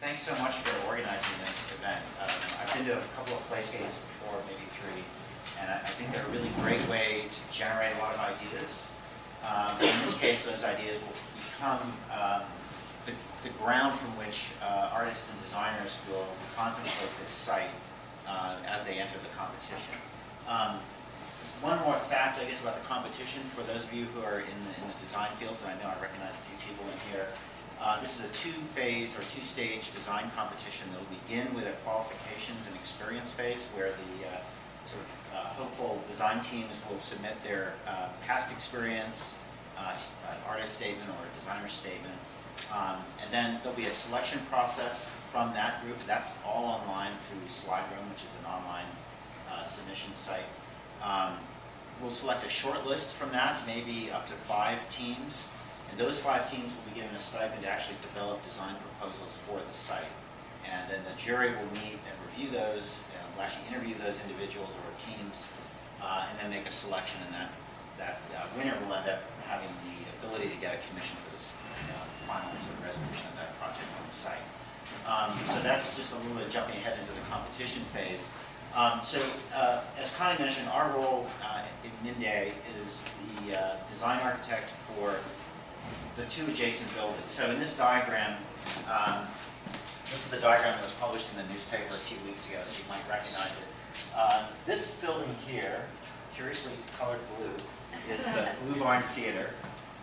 thanks so much for organizing this event. I've been to a couple of playscapes before, maybe 3, and I think they're a really great way to generate a lot of ideas. In this case, those ideas will become the ground from which artists and designers will contemplate this site as they enter the competition. One more fact, I guess, about the competition for those of you who are in the design fields, and I know I recognize a few people in here. This is a 2-phase or 2-stage design competition that will begin with a qualifications and experience phase where the hopeful design teams will submit their past experience, an artist statement or a designer statement, and then there'll be a selection process from that group. That's all online through SlideRoom, which is an online submission site. We'll select a short list from that, maybe up to 5 teams, and those 5 teams will be given a stipend to actually develop design proposals for the site. And then the jury will meet and review those, will actually interview those individuals or teams, and then make a selection, and that winner will end up having the ability to get a commission for this final resolution of that project on the site. So that's just a little bit jumping ahead into the competition phase. As Connie mentioned, our role in Minde is the design architect for the 2 adjacent buildings. So in this diagram, this is the diagram that was published in the newspaper a few weeks ago, so you might recognize it. This building here, curiously colored blue, is the Blue Barn Theater.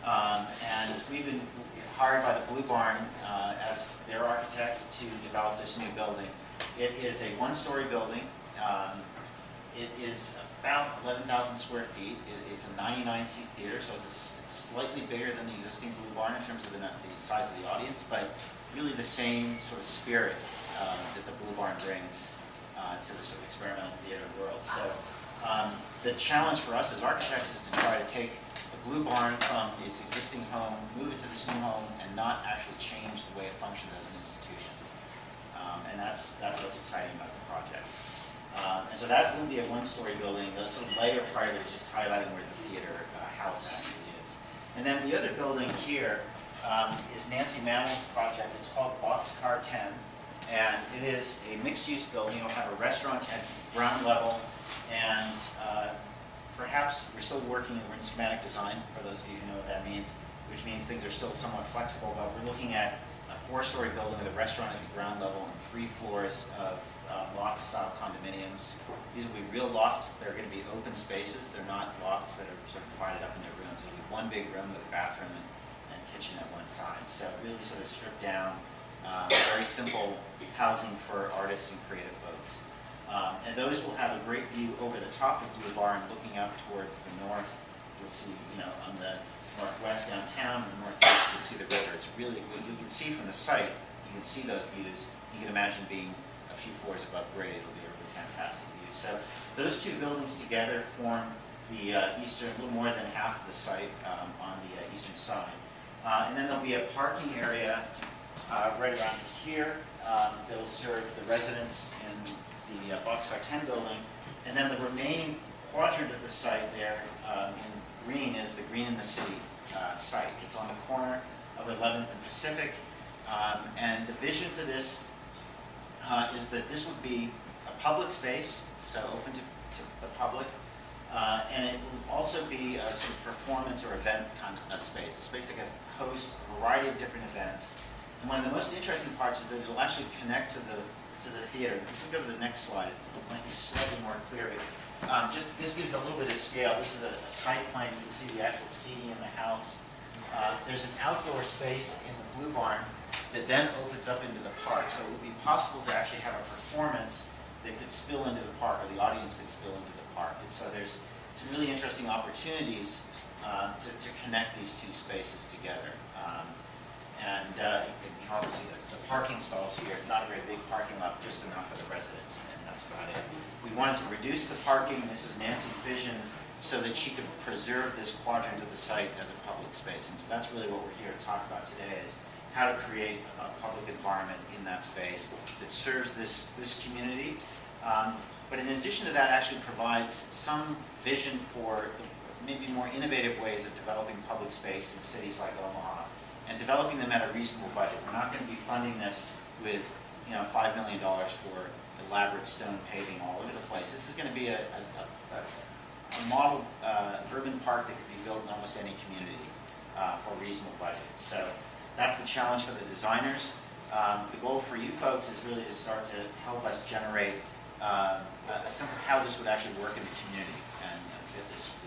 And we've been hired by the Blue Barn as their architect to develop this new building. It is a 1-story building. It is about 11,000 square feet. It's a 99-seat theater, so it's slightly bigger than the existing Blue Barn in terms of the size of the audience, but really the same sort of spirit that the Blue Barn brings to the sort of experimental theater world. So the challenge for us as architects is to try to take the Blue Barn from its existing home, move it to this new home, and not actually change the way it functions as an institution. And that's what's exciting about the project. And so that will be a 1-story building. The sort of lighter part of it is just highlighting where the theater house actually is. And then the other building here is Nancy Mamel's project. It's called Boxcar 10. And it is a mixed-use building. It'll have a restaurant at ground level. And perhaps we're still working in schematic design, for those of you who know what that means, which means things are still somewhat flexible. But we're looking at a 4-story building with a restaurant at the ground level and 3 floors of loft-style condominiums. These will be real lofts. They're going to be open spaces. They're not lofts that are sort of divided up into rooms. It'll be one big room with a bathroom and kitchen at one side. So really sort of stripped down, very simple housing for artists and creative folks. And those will have a great view over the top of Blue Barn, looking out towards the north. You'll see, on the northwest downtown, and the northeast, you can see the river. It's really, you can see from the site, you can see those views. You can imagine being a few floors above grade. It'll be a really fantastic view. So those 2 buildings together form the eastern, a little more than half of the site on the eastern side. And then there'll be a parking area right around here that'll serve the residents in the Boxcar 10 building. And then the remaining quadrant of the site there in green is the Green in the City site. It's on the corner of 11th and Pacific. And the vision for this is that this would be a public space, so open to the public, and it will also be a sort of performance or event kind of space, a space that can host a variety of different events. And one of the most interesting parts is that it'll actually connect to the theater. If we go to the next slide, it might be slightly more clear. This gives a little bit of scale. This is a site plan. You can see the actual seating in the house. There's an outdoor space in the Blue Barn that then opens up into the park. So it would be possible to actually have a performance that could spill into the park, or the audience could spill into the park. And so there's some really interesting opportunities to connect these 2 spaces together. You can also see the parking stalls here. It's not a very big parking lot, just enough for the residents, and that's about it. We wanted to reduce the parking. This is Nancy's vision, so that she could preserve this quadrant of the site as a public space. And so that's really what we're here to talk about today, is how to create a public environment in that space that serves this community. But in addition to that, actually provides some vision for maybe more innovative ways of developing public space in cities like Omaha, and developing them at a reasonable budget. We're not going to be funding this with, you know, $5 million for elaborate stone paving all over the place. This is going to be a model urban park that could be built in almost any community for reasonable budget. So that's the challenge for the designers. The goal for you folks is really to start to help us generate a sense of how this would actually work in the community and get this